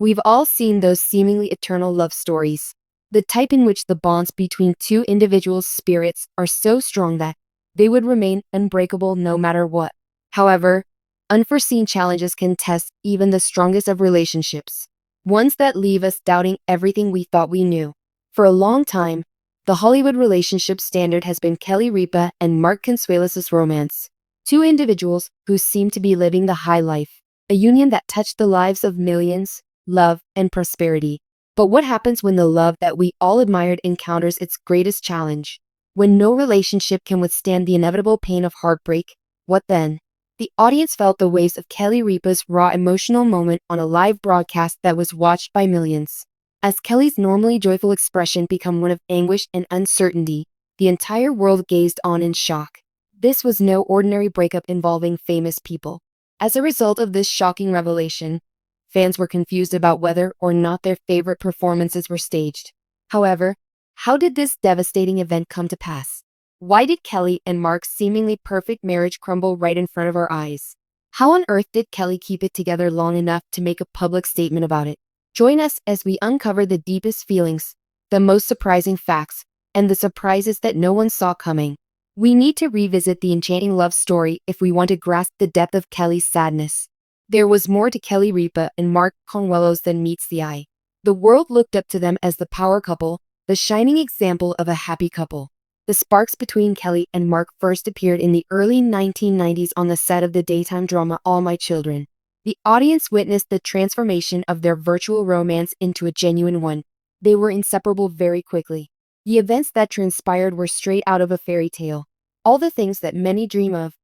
We've all seen those seemingly eternal love stories, the type in which the bonds between two individuals' spirits are so strong that they would remain unbreakable no matter what. However, unforeseen challenges can test even the strongest of relationships, ones that leave us doubting everything we thought we knew. For a long time, the Hollywood relationship standard has been Kelly Ripa and Mark Consuelos' romance, two individuals who seem to be living the high life, a union that touched the lives of millions, love, and prosperity. But what happens when the love that we all admired encounters its greatest challenge? When no relationship can withstand the inevitable pain of heartbreak, what then? The audience felt the waves of Kelly Ripa's raw emotional moment on a live broadcast that was watched by millions. As Kelly's normally joyful expression became one of anguish and uncertainty, the entire world gazed on in shock. This was no ordinary breakup involving famous people. As a result of this shocking revelation, fans were confused about whether or not their favorite performances were staged. However, how did this devastating event come to pass? Why did Kelly and Mark's seemingly perfect marriage crumble right in front of our eyes? How on earth did Kelly keep it together long enough to make a public statement about it? Join us as we uncover the deepest feelings, the most surprising facts, and the surprises that no one saw coming. We need to revisit the enchanting love story if we want to grasp the depth of Kelly's sadness. There was more to Kelly Ripa and Mark Consuelos than meets the eye. The world looked up to them as the power couple, the shining example of a happy couple. The sparks between Kelly and Mark first appeared in the early 1990s on the set of the daytime drama All My Children. The audience witnessed the transformation of their virtual romance into a genuine one. They were inseparable very quickly. The events that transpired were straight out of a fairy tale. All the things that many dream of: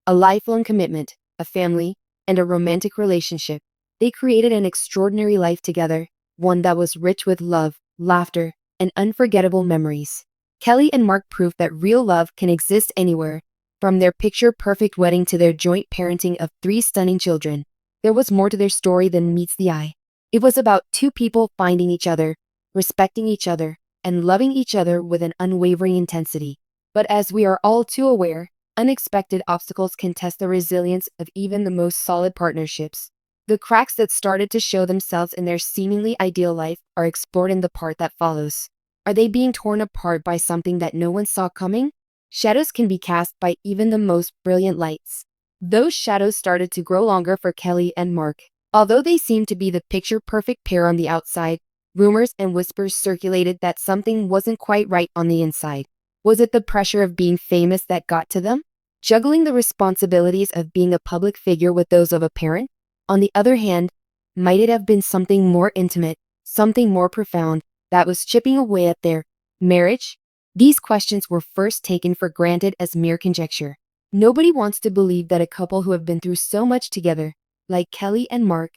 a lifelong commitment, a family, and a romantic relationship. They created an extraordinary life together, one that was rich with love, laughter, and unforgettable memories. Kelly and Mark proved that real love can exist anywhere, from their picture-perfect wedding to their joint parenting of 3 stunning children. There was more to their story than meets the eye. It was about two people finding each other, respecting each other, and loving each other with an unwavering intensity. But as we are all too aware, unexpected obstacles can test the resilience of even the most solid partnerships. The cracks that started to show themselves in their seemingly ideal life are explored in the part that follows. Are they being torn apart by something that no one saw coming? Shadows can be cast by even the most brilliant lights. Those shadows started to grow longer for Kelly and Mark. Although they seemed to be the picture-perfect pair on the outside, rumors and whispers circulated that something wasn't quite right on the inside. Was it the pressure of being famous that got to them? Juggling the responsibilities of being a public figure with those of a parent? On the other hand, might it have been something more intimate, something more profound, that was chipping away at their marriage? These questions were first taken for granted as mere conjecture. Nobody wants to believe that a couple who have been through so much together, like Kelly and Mark,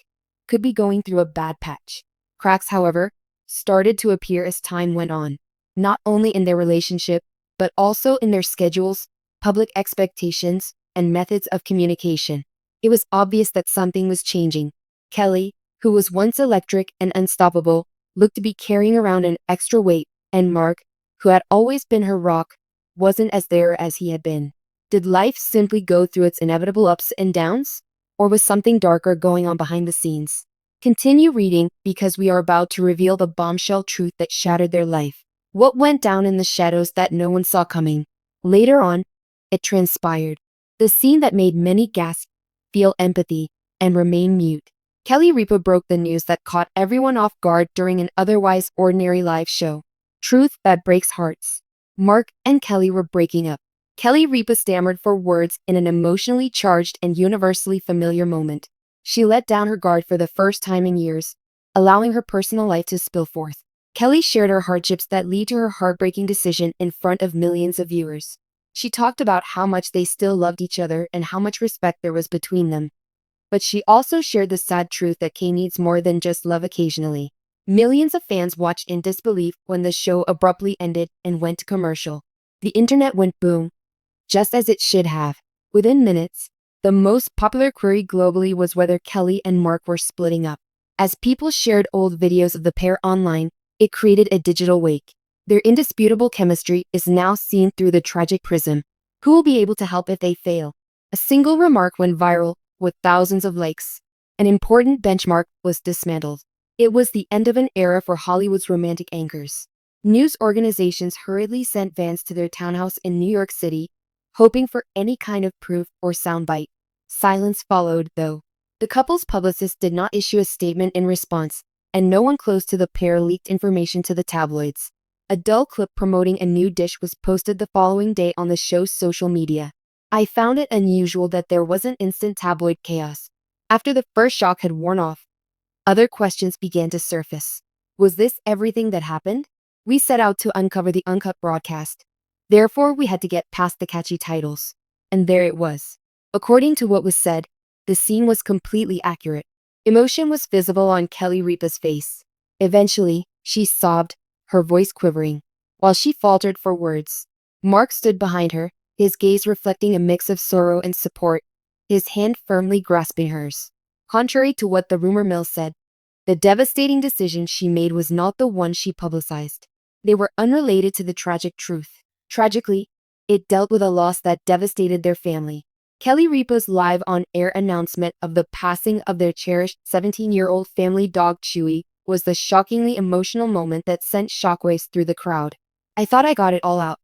could be going through a bad patch. Cracks, however, started to appear as time went on, not only in their relationship, but also in their schedules, public expectations, and methods of communication. It was obvious that something was changing. Kelly, who was once electric and unstoppable, looked to be carrying around an extra weight, and Mark, who had always been her rock, wasn't as there as he had been. Did life simply go through its inevitable ups and downs? Or was something darker going on behind the scenes? Continue reading, because we are about to reveal the bombshell truth that shattered their life. What went down in the shadows that no one saw coming? Later on, it transpired. The scene that made many gasp, feel empathy, and remain mute. Kelly Ripa broke the news that caught everyone off guard during an otherwise ordinary live show. Truth that breaks hearts. Mark and Kelly were breaking up. Kelly Ripa stammered for words in an emotionally charged and universally familiar moment. She let down her guard for the first time in years, allowing her personal life to spill forth. Kelly shared her hardships that lead to her heartbreaking decision in front of millions of viewers. She talked about how much they still loved each other and how much respect there was between them. But she also shared the sad truth that Kay needs more than just love occasionally. Millions of fans watched in disbelief when the show abruptly ended and went to commercial. The internet went boom, just as it should have. Within minutes, the most popular query globally was whether Kelly and Mark were splitting up. As people shared old videos of the pair online, it created a digital wake. Their indisputable chemistry is now seen through the tragic prism. Who will be able to help if they fail? A single remark went viral, with thousands of likes. An important benchmark was dismantled. It was the end of an era for Hollywood's romantic anchors. News organizations hurriedly sent vans to their townhouse in New York City, hoping for any kind of proof or soundbite. Silence followed, though. The couple's publicist did not issue a statement in response, and no one close to the pair leaked information to the tabloids. A dull clip promoting a new dish was posted the following day on the show's social media. I found it unusual that there wasn't instant tabloid chaos. After the first shock had worn off, other questions began to surface. Was this everything that happened? We set out to uncover the uncut broadcast. Therefore, we had to get past the catchy titles. And there it was. According to what was said, the scene was completely accurate. Emotion was visible on Kelly Ripa's face. Eventually, she sobbed, her voice quivering, while she faltered for words. Mark stood behind her, his gaze reflecting a mix of sorrow and support, his hand firmly grasping hers. Contrary to what the rumor mill said, the devastating decision she made was not the one she publicized. They were unrelated to the tragic truth. Tragically, it dealt with a loss that devastated their family. Kelly Ripa's live on-air announcement of the passing of their cherished 17-year-old family dog Chewy was the shockingly emotional moment that sent shockwaves through the crowd. I thought I got it all out,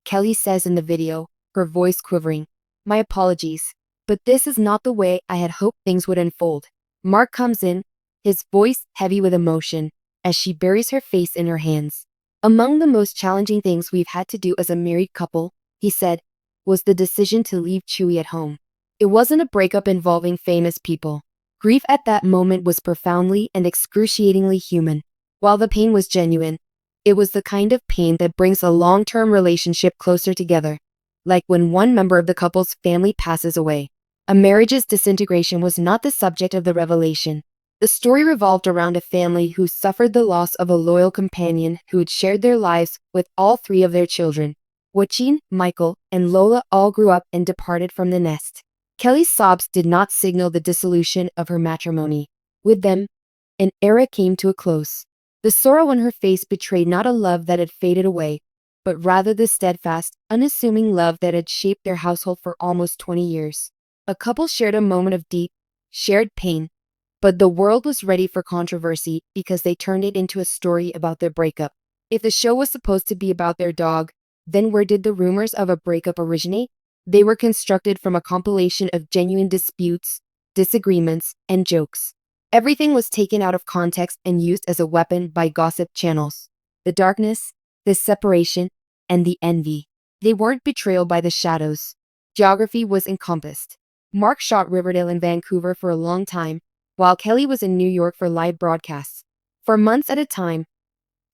Kelly says in the video, her voice quivering. My apologies, but this is not the way I had hoped things would unfold. Mark comes in, his voice heavy with emotion, as she buries her face in her hands. Among the most challenging things we've had to do as a married couple, he said, was the decision to leave Chewy at home. It wasn't a breakup involving famous people. Grief at that moment was profoundly and excruciatingly human. While the pain was genuine, it was the kind of pain that brings a long-term relationship closer together. Like when one member of the couple's family passes away. A marriage's disintegration was not the subject of the revelation. The story revolved around a family who suffered the loss of a loyal companion who had shared their lives with all three of their children. Joaquin, Michael, and Lola all grew up and departed from the nest. Kelly's sobs did not signal the dissolution of her matrimony. With them, an era came to a close. The sorrow on her face betrayed not a love that had faded away, but rather the steadfast, unassuming love that had shaped their household for almost 20 years. A couple shared a moment of deep, shared pain, but the world was ready for controversy because they turned it into a story about their breakup. If the show was supposed to be about their dog, then where did the rumors of a breakup originate? They were constructed from a compilation of genuine disputes, disagreements, and jokes. Everything was taken out of context and used as a weapon by gossip channels. The darkness, the separation, and the envy. They weren't betrayal by the shadows. Geography was encompassed. Mark shot Riverdale and Vancouver for a long time, while Kelly was in New York for live broadcasts. For months at a time,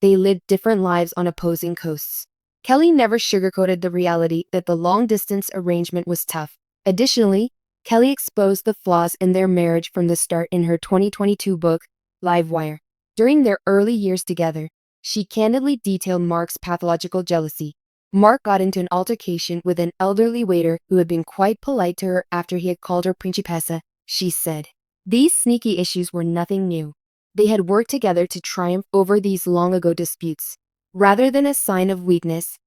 they lived different lives on opposing coasts. Kelly never sugarcoated the reality that the long-distance arrangement was tough. Additionally, Kelly exposed the flaws in their marriage from the start in her 2022 book, Livewire. During their early years together, she candidly detailed Mark's pathological jealousy. Mark got into an altercation with an elderly waiter who had been quite polite to her after he had called her Principessa, she said. These sneaky issues were nothing new. They had worked together to triumph over these long-ago disputes. Rather than a sign of weakness,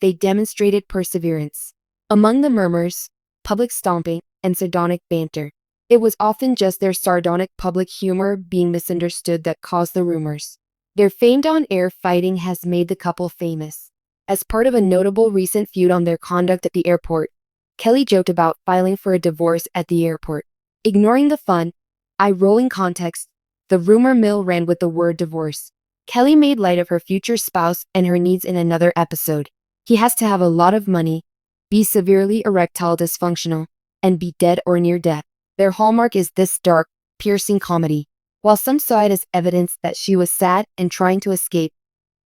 they demonstrated perseverance. Among the murmurs, public stomping, and sardonic banter, it was often just their sardonic public humor being misunderstood that caused the rumors. Their famed on-air fighting has made the couple famous. As part of a notable recent feud on their conduct at the airport, Kelly joked about filing for a divorce at the airport. Ignoring the fun, eye-rolling context, the rumor mill ran with the word divorce. Kelly made light of her future spouse and her needs in another episode. He has to have a lot of money, be severely erectile dysfunctional, and be dead or near death. Their hallmark is this dark, piercing comedy. While some saw it as evidence that she was sad and trying to escape,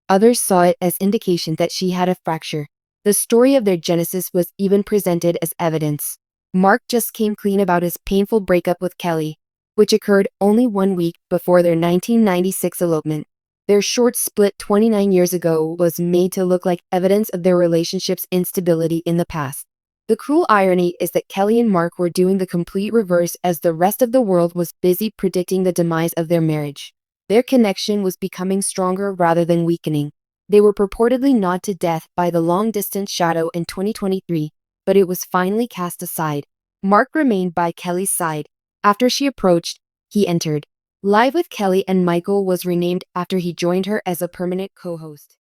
others saw it as indication that she had a fracture. The story of their genesis was even presented as evidence. Mark just came clean about his painful breakup with Kelly, which occurred only 1 week before their 1996 elopement. Their short split 29 years ago was made to look like evidence of their relationship's instability in the past. The cruel irony is that Kelly and Mark were doing the complete reverse as the rest of the world was busy predicting the demise of their marriage. Their connection was becoming stronger rather than weakening. They were purportedly gnawed to death by the long-distance shadow in 2023, but it was finally cast aside. Mark remained by Kelly's side. After she approached, he entered. Live with Kelly and Michael was renamed after he joined her as a permanent co-host.